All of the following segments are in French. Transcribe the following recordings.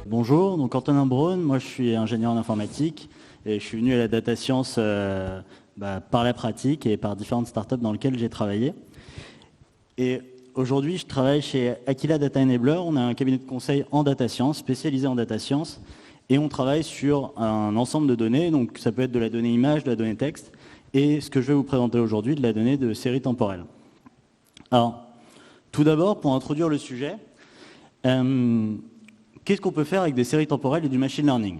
Bonjour, donc Antonin Braun, moi je suis ingénieur en informatique et je suis venu à la data science par la pratique et par différentes startups dans lesquelles j'ai travaillé. Et aujourd'hui je travaille chez Aquila Data Enabler, on a un cabinet de conseil en data science, spécialisé en data science, et on travaille sur un ensemble de données, donc ça peut être de la donnée image, de la donnée texte, et ce que je vais vous présenter aujourd'hui, de la donnée de série temporelle. Alors, tout d'abord, pour introduire le sujet, qu'est-ce qu'on peut faire avec des séries temporelles et du machine learning?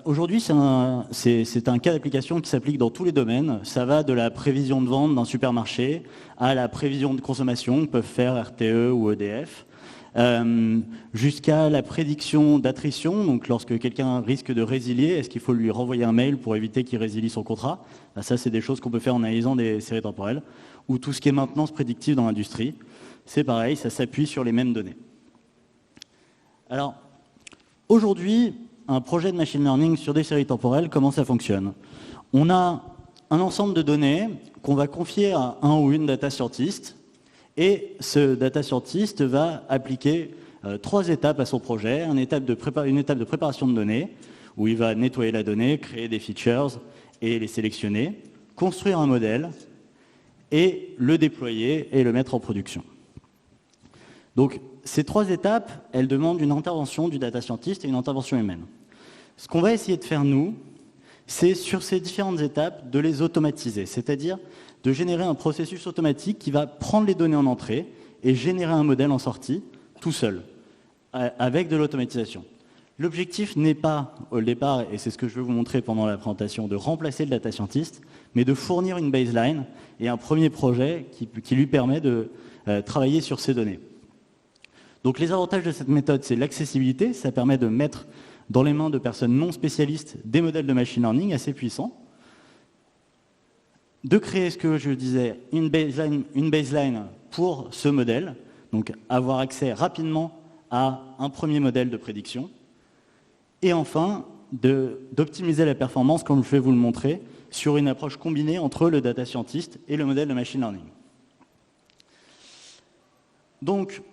Aujourd'hui, c'est un cas d'application qui s'applique dans tous les domaines. Ça va de la prévision de vente d'un supermarché à la prévision de consommation que peuvent faire RTE ou EDF, jusqu'à la prédiction d'attrition. Donc, lorsque quelqu'un risque de résilier, est-ce qu'il faut lui renvoyer un mail pour éviter qu'il résilie son contrat? Ça, c'est des choses qu'on peut faire en analysant des séries temporelles. Ou tout ce qui est maintenance prédictive dans l'industrie. C'est pareil, ça s'appuie sur les mêmes données. Alors, aujourd'hui, un projet de machine learning sur des séries temporelles, comment ça fonctionne? On a un ensemble de données qu'on va confier à un ou une data scientist, et ce data scientist va appliquer 3 étapes à son projet. Une étape de préparation de données, où il va nettoyer la donnée, créer des features et les sélectionner, construire un modèle, et le déployer et le mettre en production. Donc, ces 3 étapes, elles demandent une intervention du data scientist et une intervention humaine. Ce qu'on va essayer de faire, nous, c'est sur ces différentes étapes de les automatiser, c'est-à-dire de générer un processus automatique qui va prendre les données en entrée et générer un modèle en sortie, tout seul, avec de l'automatisation. L'objectif n'est pas, au départ, et c'est ce que je vais vous montrer pendant la présentation, de remplacer le data scientist, mais de fournir une baseline et un premier projet qui lui permet de travailler sur ces données. Donc les avantages de cette méthode, c'est l'accessibilité, ça permet de mettre dans les mains de personnes non spécialistes des modèles de machine learning assez puissants, de créer ce que je disais, une baseline pour ce modèle, donc avoir accès rapidement à un premier modèle de prédiction, et enfin d'optimiser la performance, comme je vais vous le montrer, sur une approche combinée entre le data scientist et le modèle de machine learning. Donc,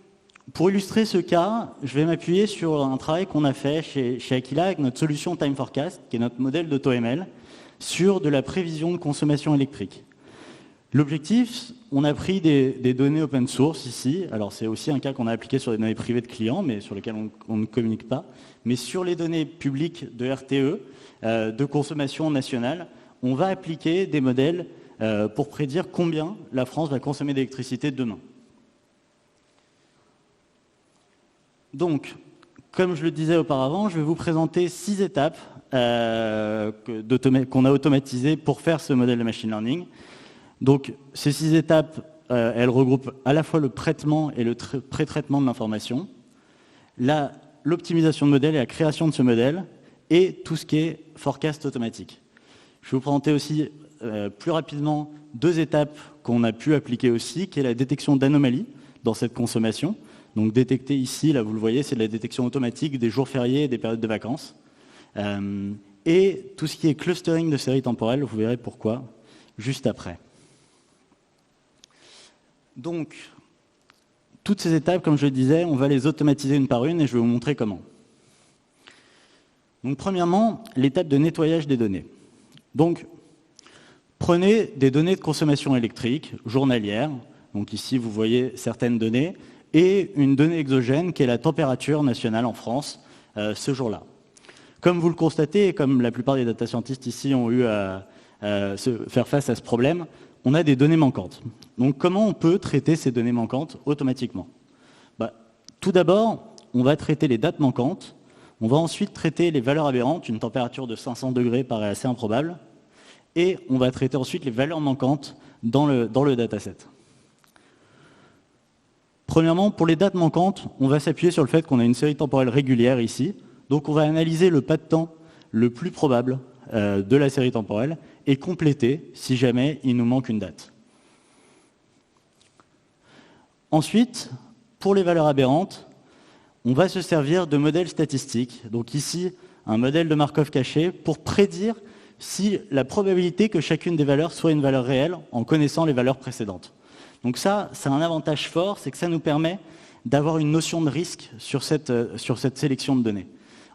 pour illustrer ce cas, je vais m'appuyer sur un travail qu'on a fait chez Aquila avec notre solution Time Forecast, qui est notre modèle d'AutoML, sur de la prévision de consommation électrique. L'objectif, on a pris des données open source ici. Alors c'est aussi un cas qu'on a appliqué sur des données privées de clients, mais sur lesquelles on ne communique pas. Mais sur les données publiques de RTE, de consommation nationale, on va appliquer des modèles pour prédire combien la France va consommer d'électricité demain. Donc, comme je le disais auparavant, je vais vous présenter 6 étapes qu'on a automatisées pour faire ce modèle de machine learning. Donc, ces 6 étapes, elles regroupent à la fois le traitement et le pré-traitement de l'information, l'optimisation de modèle et la création de ce modèle, et tout ce qui est forecast automatique. Je vais vous présenter aussi plus rapidement 2 étapes qu'on a pu appliquer aussi, qui est la détection d'anomalies dans cette consommation. Donc détecter ici, là vous le voyez, c'est de la détection automatique des jours fériés et des périodes de vacances. Et tout ce qui est clustering de séries temporelles, vous verrez pourquoi, juste après. Donc, toutes ces étapes, comme je le disais, on va les automatiser une par une et je vais vous montrer comment. Donc premièrement, l'étape de nettoyage des données. Donc, prenez des données de consommation électrique journalière, donc ici vous voyez certaines données, et une donnée exogène qui est la température nationale en France ce jour-là. Comme vous le constatez, et comme la plupart des data scientists ici ont eu à faire face à ce problème, on a des données manquantes. Donc comment on peut traiter ces données manquantes automatiquement? Tout d'abord, on va traiter les dates manquantes, on va ensuite traiter les valeurs aberrantes, une température de 500 degrés paraît assez improbable, et on va traiter ensuite les valeurs manquantes dans le dataset. Premièrement, pour les dates manquantes, on va s'appuyer sur le fait qu'on a une série temporelle régulière ici. Donc on va analyser le pas de temps le plus probable de la série temporelle et compléter si jamais il nous manque une date. Ensuite, pour les valeurs aberrantes, on va se servir de modèles statistiques. Donc ici, un modèle de Markov caché pour prédire si la probabilité que chacune des valeurs soit une valeur réelle en connaissant les valeurs précédentes. Donc ça a un avantage fort, c'est que ça nous permet d'avoir une notion de risque sur cette sélection de données.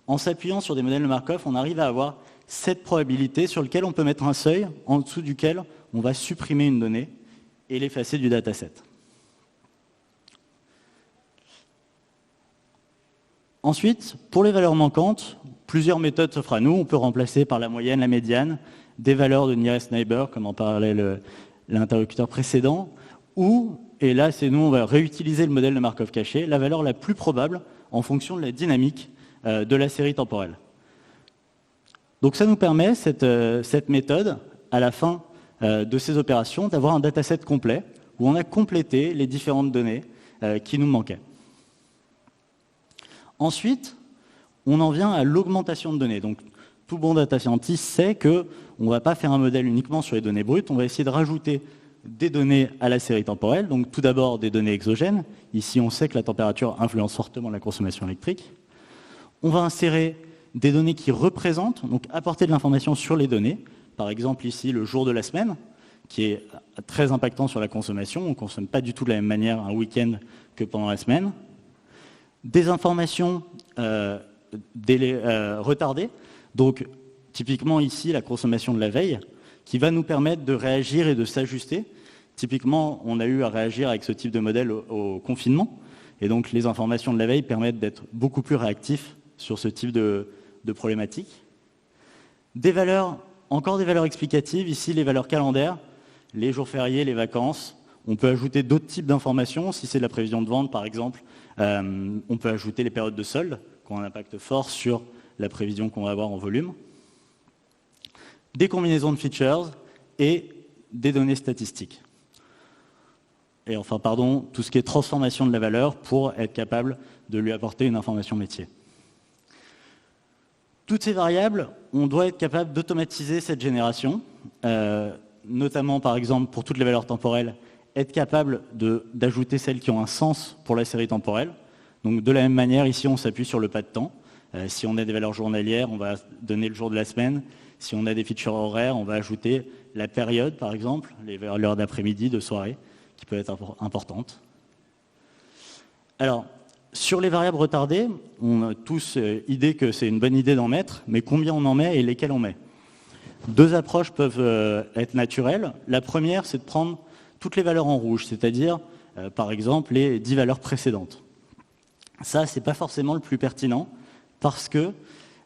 En s'appuyant sur des modèles de Markov, on arrive à avoir cette probabilité sur laquelle on peut mettre un seuil en dessous duquel on va supprimer une donnée et l'effacer du dataset. Ensuite, pour les valeurs manquantes, plusieurs méthodes s'offrent à nous. On peut remplacer par la moyenne, la médiane, des valeurs de nearest neighbor, comme en parlait l'interlocuteur précédent, ou, et là c'est nous, on va réutiliser le modèle de Markov caché, la valeur la plus probable en fonction de la dynamique de la série temporelle. Donc ça nous permet, cette méthode, à la fin de ces opérations, d'avoir un dataset complet où on a complété les différentes données qui nous manquaient. Ensuite, on en vient à l'augmentation de données. Donc, tout bon data scientist sait qu'on ne va pas faire un modèle uniquement sur les données brutes, on va essayer de rajouter des données à la série temporelle. Donc, tout d'abord, des données exogènes. Ici, on sait que la température influence fortement la consommation électrique. On va insérer des données qui représentent, donc apporter de l'information sur les données. Par exemple, ici, le jour de la semaine, qui est très impactant sur la consommation. On ne consomme pas du tout de la même manière un week-end que pendant la semaine. Des informations retardées, donc typiquement ici la consommation de la veille, qui va nous permettre de réagir et de s'ajuster. Typiquement, on a eu à réagir avec ce type de modèle au confinement, et donc les informations de la veille permettent d'être beaucoup plus réactifs sur ce type de problématique. Encore des valeurs explicatives, ici les valeurs calendaires, les jours fériés, les vacances. On peut ajouter d'autres types d'informations, si c'est de la prévision de vente par exemple. On peut ajouter les périodes de solde, qui ont un impact fort sur la prévision qu'on va avoir en volume. Des combinaisons de features et des données statistiques. Et enfin, tout ce qui est transformation de la valeur pour être capable de lui apporter une information métier. Toutes ces variables, on doit être capable d'automatiser cette génération, notamment par exemple pour toutes les valeurs temporelles, être capable d'ajouter celles qui ont un sens pour la série temporelle. Donc de la même manière, ici on s'appuie sur le pas de temps. Si on a des valeurs journalières, on va donner le jour de la semaine. Si on a des features horaires, on va ajouter la période par exemple, l'heure d'après-midi, de soirée, qui peut être importante. Alors, sur les variables retardées, on a tous idée que c'est une bonne idée d'en mettre, mais combien on en met et lesquelles on met. Deux approches peuvent être naturelles. La première, c'est de prendre toutes les valeurs en rouge, c'est-à-dire, par exemple, les 10 valeurs précédentes. Ça, c'est pas forcément le plus pertinent, parce que,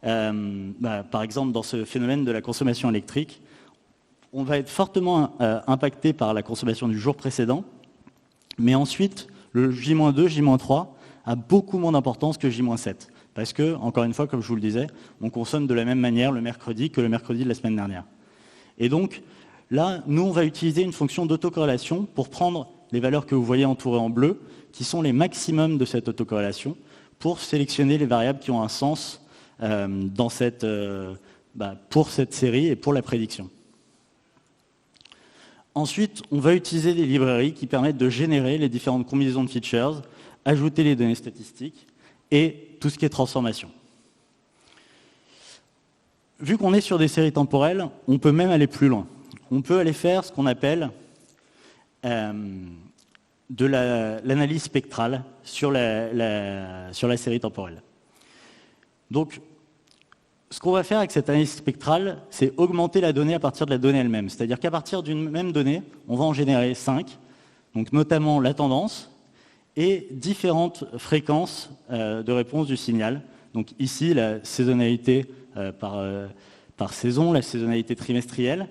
par exemple, dans ce phénomène de la consommation électrique, on va être fortement impacté par la consommation du jour précédent, mais ensuite, le J-2, J-3 a beaucoup moins d'importance que J-7, parce que, encore une fois, comme je vous le disais, on consomme de la même manière le mercredi que le mercredi de la semaine dernière. Et donc, là, nous, on va utiliser une fonction d'autocorrélation pour prendre les valeurs que vous voyez entourées en bleu, qui sont les maximums de cette autocorrélation, pour sélectionner les variables qui ont un sens pour cette série et pour la prédiction. Ensuite, on va utiliser des librairies qui permettent de générer les différentes combinaisons de features, ajouter les données statistiques et tout ce qui est transformation. Vu qu'on est sur des séries temporelles, on peut même aller plus loin. On peut aller faire ce qu'on appelle de l'analyse spectrale sur la série temporelle. Donc, ce qu'on va faire avec cette analyse spectrale, c'est augmenter la donnée à partir de la donnée elle-même. C'est-à-dire qu'à partir d'une même donnée, on va en générer 5, donc notamment la tendance et différentes fréquences de réponse du signal. Donc ici, la saisonnalité par saison, la saisonnalité trimestrielle,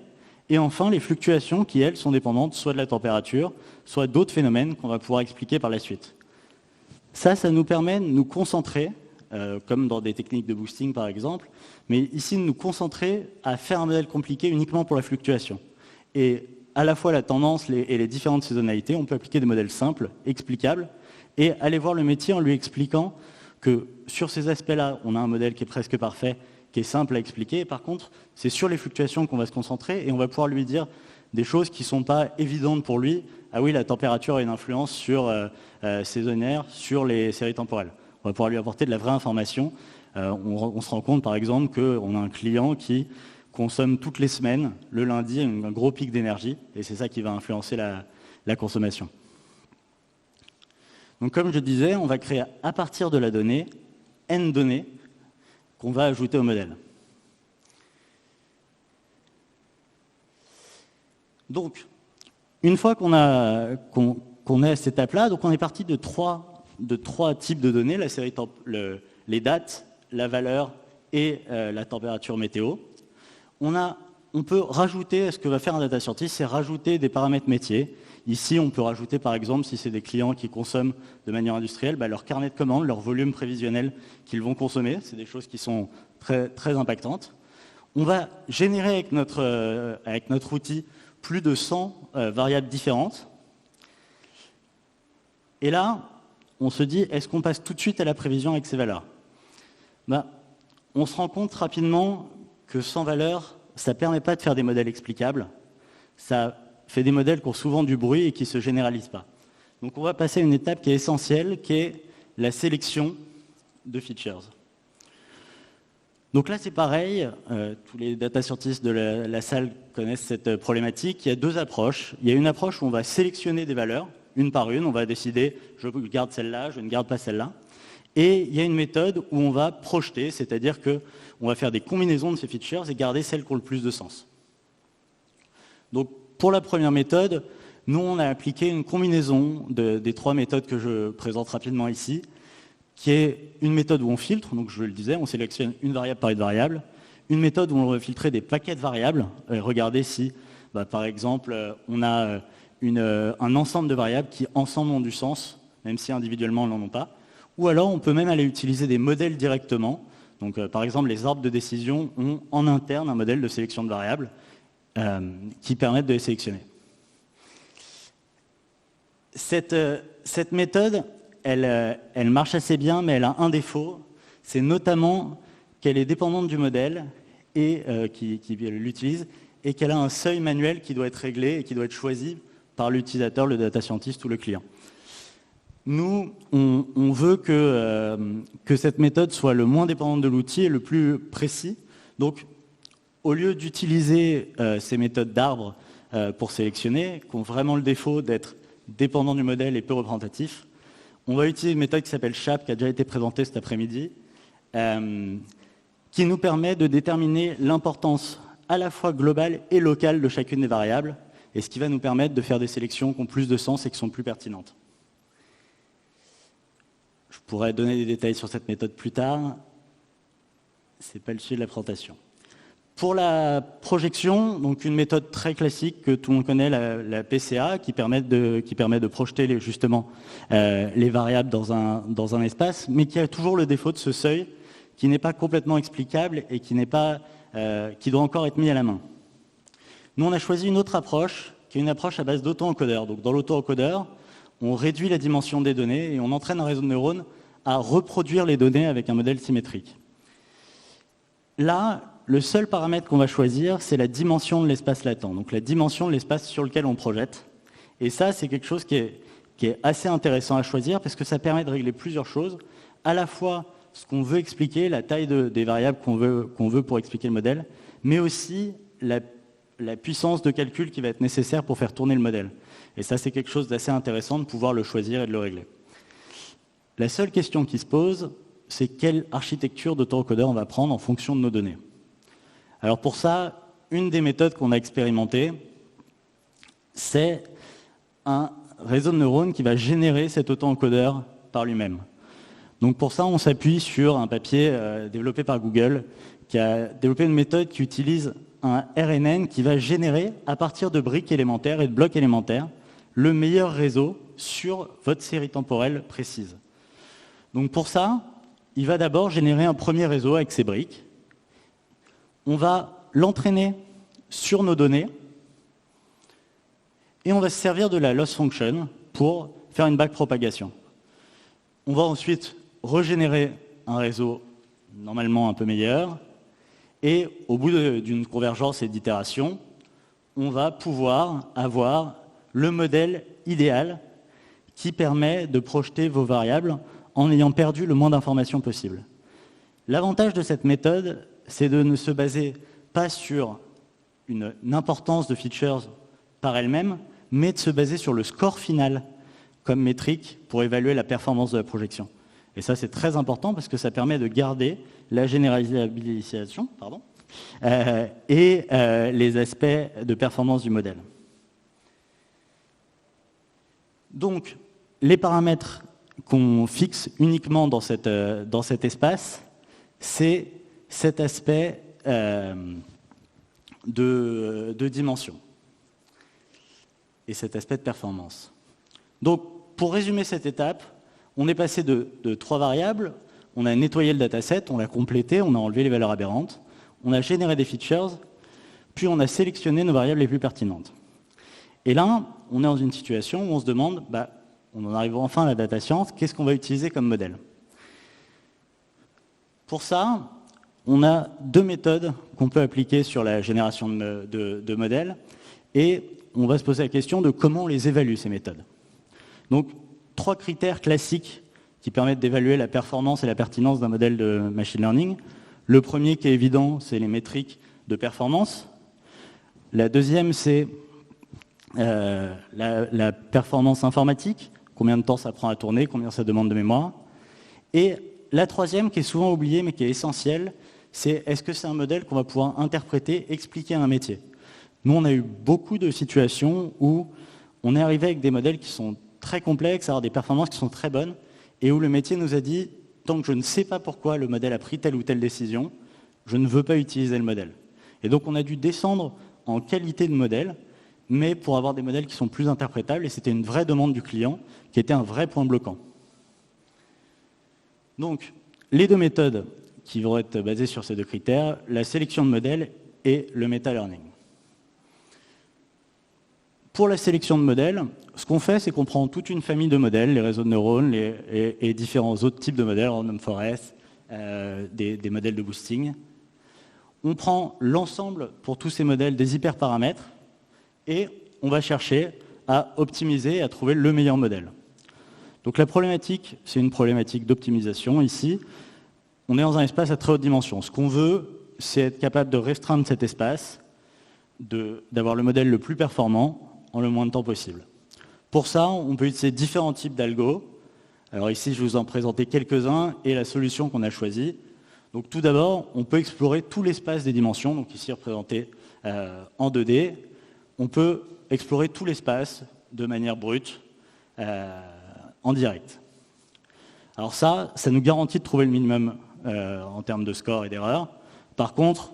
et enfin les fluctuations qui, elles, sont dépendantes soit de la température, soit d'autres phénomènes qu'on va pouvoir expliquer par la suite. Ça nous permet de nous concentrer, comme dans des techniques de boosting par exemple, mais ici de nous concentrer à faire un modèle compliqué uniquement pour la fluctuation. Et à la fois la tendance et les différentes saisonnalités, on peut appliquer des modèles simples, explicables, et aller voir le métier en lui expliquant que sur ces aspects-là, on a un modèle qui est presque parfait, qui est simple à expliquer. Et par contre, c'est sur les fluctuations qu'on va se concentrer et on va pouvoir lui dire des choses qui ne sont pas évidentes pour lui. Ah oui, la température a une influence saisonnière sur les séries temporelles. On va pouvoir lui apporter de la vraie information. On se rend compte, par exemple, qu'on a un client qui consomme toutes les semaines, le lundi, un gros pic d'énergie, et c'est ça qui va influencer la consommation. Donc comme je disais, on va créer à partir de la donnée, n données qu'on va ajouter au modèle. Donc, une fois qu'on est à cette étape-là, donc on est parti de trois types de données, la série les dates, la valeur et la température météo. On peut rajouter, ce que va faire un data scientist, c'est rajouter des paramètres métiers. Ici, on peut rajouter, par exemple, si c'est des clients qui consomment de manière industrielle, leur carnet de commandes, leur volume prévisionnel qu'ils vont consommer. C'est des choses qui sont très, très impactantes. On va générer avec notre outil plus de 100 variables différentes. Et là, on se dit, est-ce qu'on passe tout de suite à la prévision avec ces valeurs? On se rend compte rapidement que sans valeurs, ça ne permet pas de faire des modèles explicables. Ça fait des modèles qui ont souvent du bruit et qui ne se généralisent pas. Donc on va passer à une étape qui est essentielle, qui est la sélection de features. Donc là, c'est pareil, tous les data scientists de la salle connaissent cette problématique. Il y a deux approches. Il y a une approche où on va sélectionner des valeurs, une par une. On va décider, je garde celle-là, je ne garde pas celle-là. Et il y a une méthode où on va projeter, c'est-à-dire qu'on va faire des combinaisons de ces features et garder celles qui ont le plus de sens. Donc pour la première méthode, nous, on a appliqué une combinaison des trois méthodes que je présente rapidement ici, qui est une méthode où on filtre, donc je le disais, on sélectionne une variable par une variable, une méthode où on va filtrer des paquets de variables, et regarder si, par exemple, on a un ensemble de variables qui ensemble ont du sens, même si individuellement elles n'en ont pas, ou alors on peut même aller utiliser des modèles directement, donc par exemple les arbres de décision ont en interne un modèle de sélection de variables qui permettent de les sélectionner. Cette méthode, elle marche assez bien, mais elle a un défaut, c'est notamment qu'elle est dépendante du modèle et qui l'utilise, et qu'elle a un seuil manuel qui doit être réglé et qui doit être choisi par l'utilisateur, le data scientist ou le client. Nous, on veut que cette méthode soit le moins dépendante de l'outil et le plus précis. Donc, au lieu d'utiliser ces méthodes d'arbres pour sélectionner, qui ont vraiment le défaut d'être dépendants du modèle et peu représentatifs, on va utiliser une méthode qui s'appelle SHAP, qui a déjà été présentée cet après-midi, qui nous permet de déterminer l'importance à la fois globale et locale de chacune des variables, et ce qui va nous permettre de faire des sélections qui ont plus de sens et qui sont plus pertinentes. Je pourrais donner des détails sur cette méthode plus tard, ce n'est pas le sujet de la présentation. Pour la projection, donc une méthode très classique que tout le monde connaît, la PCA, qui permet de projeter justement les variables dans un espace, mais qui a toujours le défaut de ce seuil, qui n'est pas complètement explicable et qui doit encore être mis à la main. Nous, on a choisi une autre approche, qui est une approche à base d'auto-encodeur. Donc dans l'auto-encodeur, on réduit la dimension des données et on entraîne un réseau de neurones à reproduire les données avec un modèle symétrique. Là, le seul paramètre qu'on va choisir, c'est la dimension de l'espace latent, donc la dimension de l'espace sur lequel on projette. Et ça, c'est quelque chose qui est assez intéressant à choisir parce que ça permet de régler plusieurs choses, à la fois ce qu'on veut expliquer, la taille des variables qu'on veut pour expliquer le modèle, mais aussi la puissance de calcul qui va être nécessaire pour faire tourner le modèle. Et ça, c'est quelque chose d'assez intéressant de pouvoir le choisir et de le régler. La seule question qui se pose, c'est quelle architecture d'auto-encodeur on va prendre en fonction de nos données. Alors pour ça, une des méthodes qu'on a expérimentées, c'est un réseau de neurones qui va générer cet auto-encodeur par lui-même. Donc pour ça, on s'appuie sur un papier développé par Google qui a développé une méthode qui utilise un RNN qui va générer, à partir de briques élémentaires et de blocs élémentaires, le meilleur réseau sur votre série temporelle précise. Donc pour ça, il va d'abord générer un premier réseau avec ces briques. On va l'entraîner sur nos données et on va se servir de la loss function pour faire une backpropagation. On va ensuite régénérer un réseau normalement un peu meilleur et au bout d'une convergence et d'itération, on va pouvoir avoir le modèle idéal qui permet de projeter vos variables en ayant perdu le moins d'informations possible. L'avantage de cette méthode, c'est de ne se baser pas sur une importance de features par elle-même, mais de se baser sur le score final comme métrique pour évaluer la performance de la projection. Et ça, c'est très important parce que ça permet de garder la généralisation et les aspects de performance du modèle. Donc, les paramètres qu'on fixe uniquement dans cet espace, c'est cet aspect de dimension et cet aspect de performance. Donc, pour résumer cette étape, on est passé de 3 variables, on a nettoyé le dataset, on l'a complété, on a enlevé les valeurs aberrantes, on a généré des features, puis on a sélectionné nos variables les plus pertinentes. Et là, on est dans une situation où on se demande, on en arrive enfin à la data science, qu'est-ce qu'on va utiliser comme modèle? Pour ça, on a 2 méthodes qu'on peut appliquer sur la génération de modèles, et on va se poser la question de comment on les évalue, ces méthodes. Donc, 3 critères classiques qui permettent d'évaluer la performance et la pertinence d'un modèle de machine learning. Le premier qui est évident, c'est les métriques de performance. La deuxième, c'est la performance informatique, combien de temps ça prend à tourner, combien ça demande de mémoire. Et la troisième, qui est souvent oubliée mais qui est essentielle, c'est est-ce que c'est un modèle qu'on va pouvoir interpréter, expliquer à un métier. Nous, on a eu beaucoup de situations où on est arrivé avec des modèles qui sont très complexes, avoir des performances qui sont très bonnes, et où le métier nous a dit, tant que je ne sais pas pourquoi le modèle a pris telle ou telle décision, je ne veux pas utiliser le modèle. Et donc on a dû descendre en qualité de modèle, mais pour avoir des modèles qui sont plus interprétables, et c'était une vraie demande du client, qui était un vrai point bloquant. Donc, les 2 méthodes qui vont être basées sur ces 2 critères, la sélection de modèles et le meta-learning. Pour la sélection de modèles, ce qu'on fait, c'est qu'on prend toute une famille de modèles, les réseaux de neurones et différents autres types de modèles, random forest, des modèles de boosting. On prend l'ensemble, pour tous ces modèles, des hyperparamètres et on va chercher à optimiser, à trouver le meilleur modèle. Donc la problématique, c'est une problématique d'optimisation. Ici, on est dans un espace à très haute dimension. Ce qu'on veut, c'est être capable de restreindre cet espace, d'avoir le modèle le plus performant en le moins de temps possible. Pour ça, on peut utiliser différents types d'algos. Alors ici, je vais vous en présenter quelques-uns et la solution qu'on a choisie. Donc tout d'abord, on peut explorer tout l'espace des dimensions, donc ici représenté en 2D. On peut explorer tout l'espace de manière brute, en direct. Alors ça nous garantit de trouver le minimum en termes de score et d'erreur. Par contre,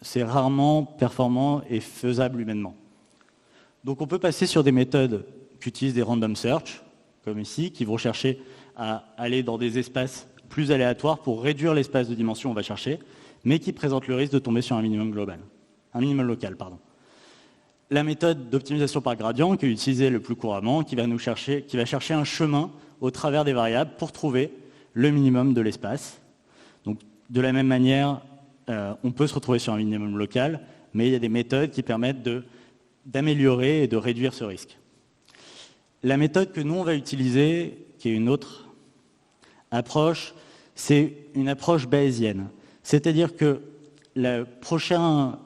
c'est rarement performant et faisable humainement. Donc on peut passer sur des méthodes qui utilisent des random search, comme ici, qui vont chercher à aller dans des espaces plus aléatoires pour réduire l'espace de dimension où on va chercher, mais qui présentent le risque de tomber sur un minimum global, un minimum local, pardon. La méthode d'optimisation par gradient, qui est utilisée le plus couramment, qui va chercher un chemin au travers des variables pour trouver le minimum de l'espace. Donc de la même manière, on peut se retrouver sur un minimum local, mais il y a des méthodes qui permettent d'améliorer et de réduire ce risque. La méthode que nous, on va utiliser, qui est une autre approche, c'est une approche bayésienne. C'est-à-dire que le prochain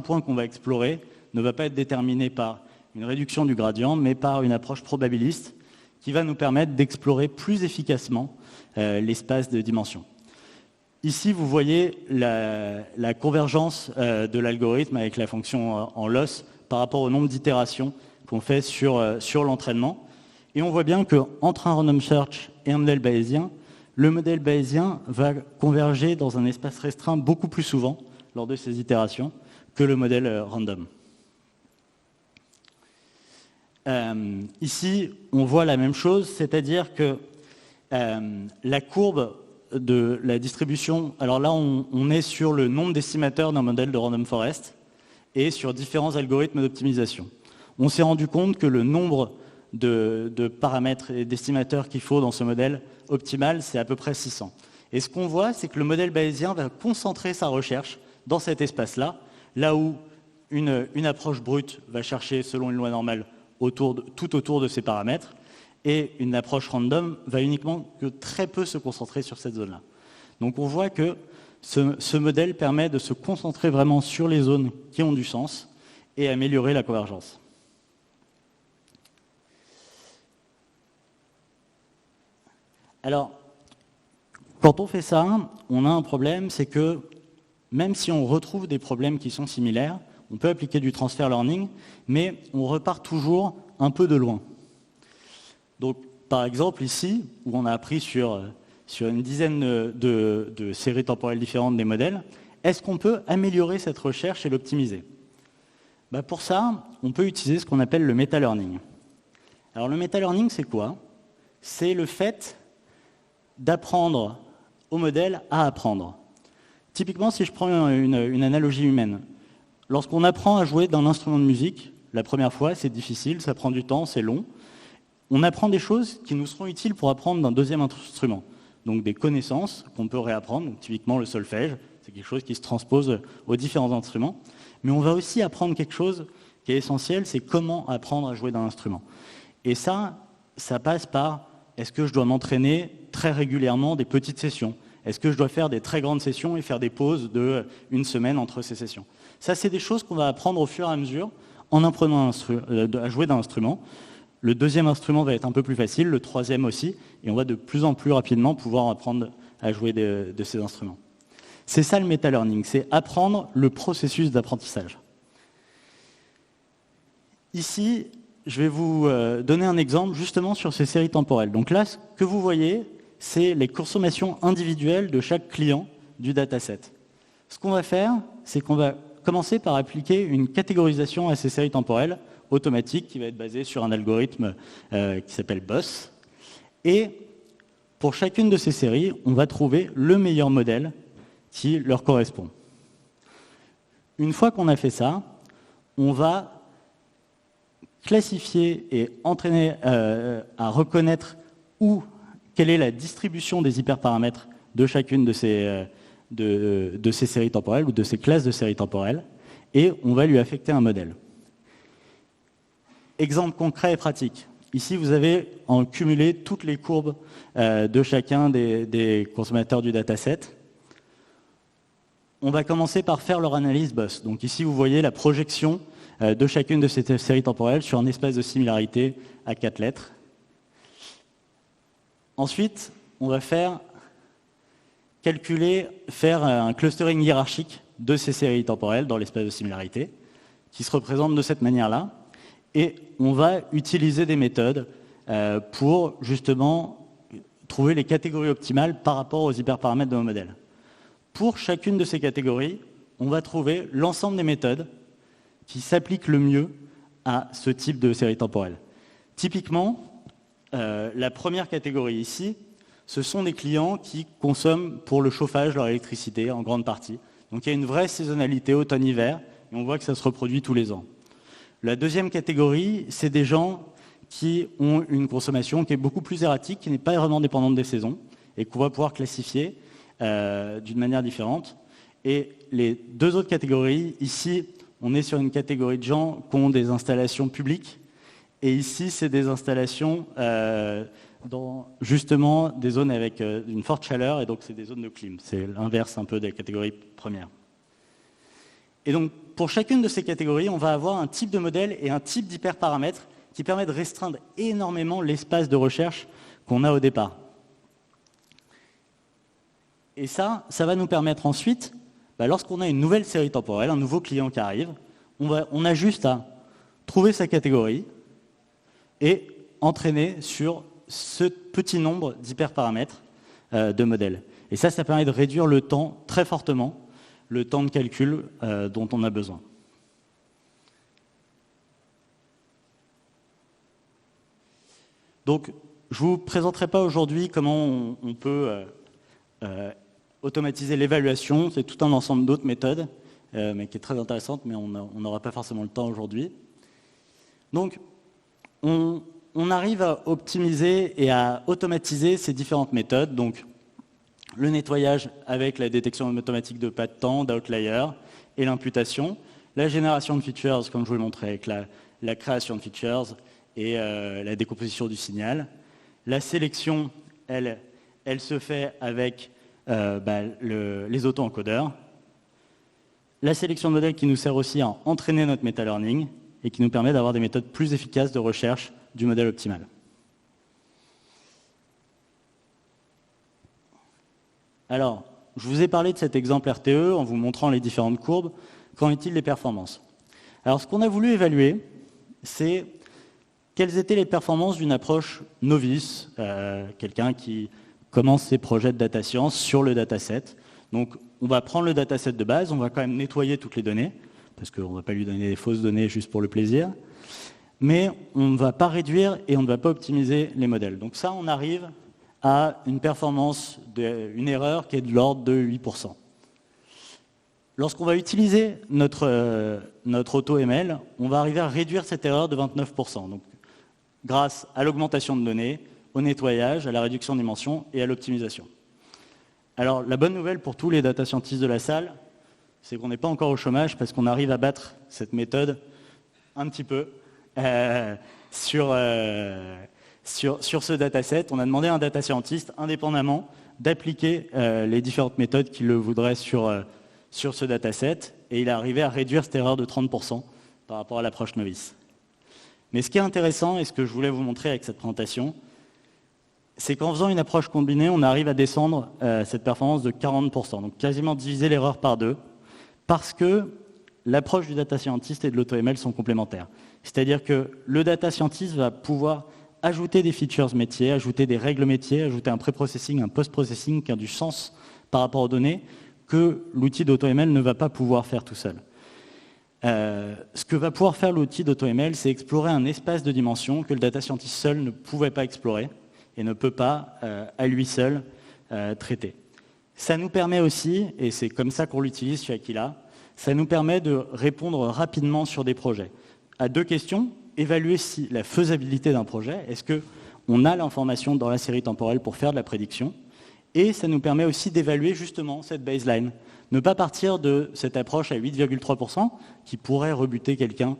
point qu'on va explorer ne va pas être déterminé par une réduction du gradient, mais par une approche probabiliste qui va nous permettre d'explorer plus efficacement l'espace de dimension. Ici, vous voyez la convergence de l'algorithme avec la fonction en loss par rapport au nombre d'itérations qu'on fait sur l'entraînement. Et on voit bien qu'entre un random search et un modèle bayésien, le modèle bayésien va converger dans un espace restreint beaucoup plus souvent lors de ces itérations que le modèle random. Ici, on voit la même chose, c'est-à-dire que la courbe de la distribution, alors là, on est sur le nombre d'estimateurs d'un modèle de random forest et sur différents algorithmes d'optimisation. On s'est rendu compte que le nombre de paramètres et d'estimateurs qu'il faut dans ce modèle optimal, c'est à peu près 600. Et ce qu'on voit, c'est que le modèle bayésien va concentrer sa recherche dans cet espace-là, là où une approche brute va chercher, selon une loi normale, tout autour de ces paramètres, et une approche random va uniquement que très peu se concentrer sur cette zone-là. Donc on voit que ce modèle permet de se concentrer vraiment sur les zones qui ont du sens et améliorer la convergence. Alors, quand on fait ça, on a un problème, c'est que même si on retrouve des problèmes qui sont similaires, on peut appliquer du transfer learning, mais on repart toujours un peu de loin. Donc, par exemple, ici, où on a appris sur une dizaine de séries temporelles différentes des modèles, est-ce qu'on peut améliorer cette recherche et l'optimiser? Pour ça, on peut utiliser ce qu'on appelle le meta-learning. Alors, le meta-learning, c'est quoi? C'est le fait d'apprendre au modèle à apprendre. Typiquement, si je prends une analogie humaine, lorsqu'on apprend à jouer d'un instrument de musique, la première fois, c'est difficile, ça prend du temps, c'est long. On apprend des choses qui nous seront utiles pour apprendre d'un deuxième instrument. Donc des connaissances qu'on peut réapprendre, donc, typiquement le solfège, c'est quelque chose qui se transpose aux différents instruments. Mais on va aussi apprendre quelque chose qui est essentiel, c'est comment apprendre à jouer d'un instrument. Et ça passe par, est-ce que je dois m'entraîner très régulièrement des petites sessions? Est-ce que je dois faire des très grandes sessions et faire des pauses d'une semaine entre ces sessions? Ça, c'est des choses qu'on va apprendre au fur et à mesure en apprenant à jouer d'un instrument. Le deuxième instrument va être un peu plus facile, le troisième aussi, et on va de plus en plus rapidement pouvoir apprendre à jouer de ces instruments. C'est ça le meta-learning, c'est apprendre le processus d'apprentissage. Ici, je vais vous donner un exemple justement sur ces séries temporelles. Donc là, ce que vous voyez, c'est les consommations individuelles de chaque client du dataset. Ce qu'on va faire, c'est qu'on va commencer par appliquer une catégorisation à ces séries temporelles automatique qui va être basée sur un algorithme qui s'appelle BOSS. Et pour chacune de ces séries, on va trouver le meilleur modèle qui leur correspond. Une fois qu'on a fait ça, on va classifier et entraîner à reconnaître quelle est la distribution des hyperparamètres de chacune de ces séries temporelles ou de ces classes de séries temporelles, et on va lui affecter un modèle. Exemple concret et pratique. Ici, vous avez en cumulé toutes les courbes de chacun des consommateurs du dataset. On va commencer par faire leur analyse BOSS. Donc ici, vous voyez la projection de chacune de ces séries temporelles sur un espace de similarité à 4 lettres. Ensuite, on va faire un clustering hiérarchique de ces séries temporelles dans l'espace de similarité, qui se représente de cette manière-là. Et on va utiliser des méthodes pour justement trouver les catégories optimales par rapport aux hyperparamètres de nos modèles. Pour chacune de ces catégories, on va trouver l'ensemble des méthodes qui s'appliquent le mieux à ce type de série temporelle. Typiquement, la première catégorie ici, ce sont des clients qui consomment pour le chauffage leur électricité en grande partie. Donc il y a une vraie saisonnalité automne-hiver et on voit que ça se reproduit tous les ans. La deuxième catégorie, c'est des gens qui ont une consommation qui est beaucoup plus erratique, qui n'est pas vraiment dépendante des saisons et qu'on va pouvoir classifier d'une manière différente. Et les deux autres catégories, ici, on est sur une catégorie de gens qui ont des installations publiques et ici, c'est des installations dans justement des zones avec une forte chaleur et donc c'est des zones de clim. C'est l'inverse un peu des catégories premières. Et donc, pour chacune de ces catégories, on va avoir un type de modèle et un type d'hyperparamètres qui permet de restreindre énormément l'espace de recherche qu'on a au départ. Et ça va nous permettre ensuite, lorsqu'on a une nouvelle série temporelle, un nouveau client qui arrive, on a juste à trouver sa catégorie et entraîner sur ce petit nombre d'hyperparamètres de modèles. Et ça permet de réduire le temps très fortement, le temps de calcul dont on a besoin. Donc, je ne vous présenterai pas aujourd'hui comment on peut automatiser l'évaluation. C'est tout un ensemble d'autres méthodes, mais qui est très intéressante, mais on n'aura pas forcément le temps aujourd'hui. Donc, on arrive à optimiser et à automatiser ces différentes méthodes. Donc, le nettoyage avec la détection automatique de pas de temps, d'outliers et l'imputation. La génération de features, comme je vous l'ai montré, avec la création de features et la décomposition du signal. La sélection, elle se fait avec les auto-encodeurs. La sélection de modèles qui nous sert aussi à entraîner notre meta-learning et qui nous permet d'avoir des méthodes plus efficaces de recherche du modèle optimal. Alors, je vous ai parlé de cet exemple RTE en vous montrant les différentes courbes. Qu'en est-il des performances? Alors, ce qu'on a voulu évaluer, c'est quelles étaient les performances d'une approche novice, quelqu'un qui commence ses projets de data science sur le dataset. Donc, on va prendre le dataset de base, on va quand même nettoyer toutes les données, parce qu'on ne va pas lui donner des fausses données juste pour le plaisir, mais on ne va pas réduire et on ne va pas optimiser les modèles. Donc ça, on arrive à une performance, une erreur qui est de l'ordre de 8%. Lorsqu'on va utiliser notre AutoML, on va arriver à réduire cette erreur de 29%. Donc, grâce à l'augmentation de données, au nettoyage, à la réduction de dimensions et à l'optimisation. Alors, la bonne nouvelle pour tous les data scientists de la salle, c'est qu'on n'est pas encore au chômage parce qu'on arrive à battre cette méthode un petit peu sur ce dataset. On a demandé à un data scientist, indépendamment, d'appliquer les différentes méthodes qu'il le voudrait sur ce dataset, et il est arrivé à réduire cette erreur de 30% par rapport à l'approche novice. Mais ce qui est intéressant, et ce que je voulais vous montrer avec cette présentation, c'est qu'en faisant une approche combinée, on arrive à descendre cette performance de 40%, donc quasiment diviser l'erreur par 2, parce que l'approche du data scientist et de l'AutoML sont complémentaires. C'est-à-dire que le data scientist va pouvoir ajouter des features métiers, ajouter des règles métiers, ajouter un pré-processing, un post-processing qui a du sens par rapport aux données, que l'outil d'AutoML ne va pas pouvoir faire tout seul. Ce que va pouvoir faire l'outil d'AutoML, c'est explorer un espace de dimension que le data scientist seul ne pouvait pas explorer et ne peut pas, à lui seul, traiter. Ça nous permet aussi, et c'est comme ça qu'on l'utilise chez Aquila, ça nous permet de répondre rapidement sur des projets. À 2 questions, évaluer si la faisabilité d'un projet, est-ce qu'on a l'information dans la série temporelle pour faire de la prédiction, et ça nous permet aussi d'évaluer justement cette baseline. Ne pas partir de cette approche à 8,3% qui pourrait rebuter quelqu'un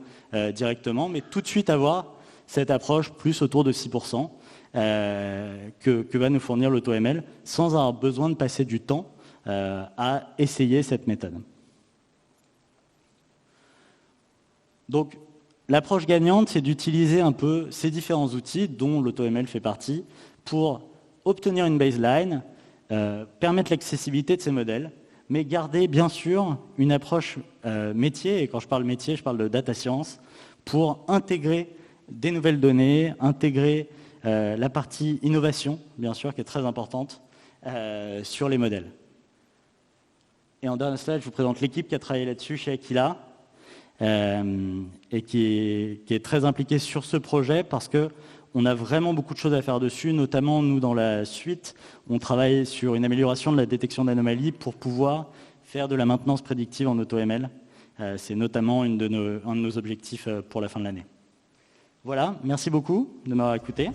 directement, mais tout de suite avoir cette approche plus autour de 6% que va nous fournir l'AutoML sans avoir besoin de passer du temps à essayer cette méthode. Donc, l'approche gagnante, c'est d'utiliser un peu ces différents outils, dont l'AutoML fait partie, pour obtenir une baseline, permettre l'accessibilité de ces modèles, mais garder bien sûr une approche métier, et quand je parle métier, je parle de data science, pour intégrer des nouvelles données, intégrer la partie innovation, bien sûr, qui est très importante, sur les modèles. Et en dernier slide, je vous présente l'équipe qui a travaillé là-dessus chez Aquila, et qui est très impliquée sur ce projet parce qu'on a vraiment beaucoup de choses à faire dessus, notamment nous dans la suite, on travaille sur une amélioration de la détection d'anomalies pour pouvoir faire de la maintenance prédictive en AutoML. C'est notamment un de nos objectifs pour la fin de l'année. Voilà, merci beaucoup de m'avoir écouté.